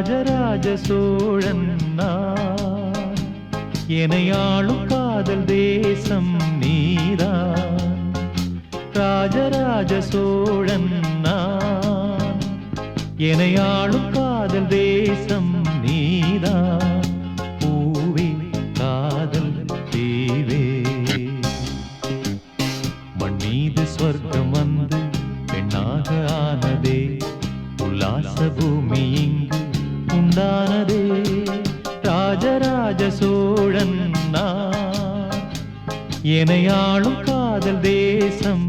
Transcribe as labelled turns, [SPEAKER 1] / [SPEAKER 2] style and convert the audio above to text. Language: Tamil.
[SPEAKER 1] ராஜராஜ சோழன் நான், எனையாளும் காதல் தேசம் நீதான். ராஜராஜ சோழன் நான், எனையாளும் காதல் தேசம் நீதான். பூவே காதல் தீவே, மண் மீது ஸ்வர்க்கம் வந்து பெண்ணாக ஆனதே, உல்லாச பூமி இங்கு உண்டானதே. ராஜராஜ சோழன் நான், எனையாளும் காதல் தேசம்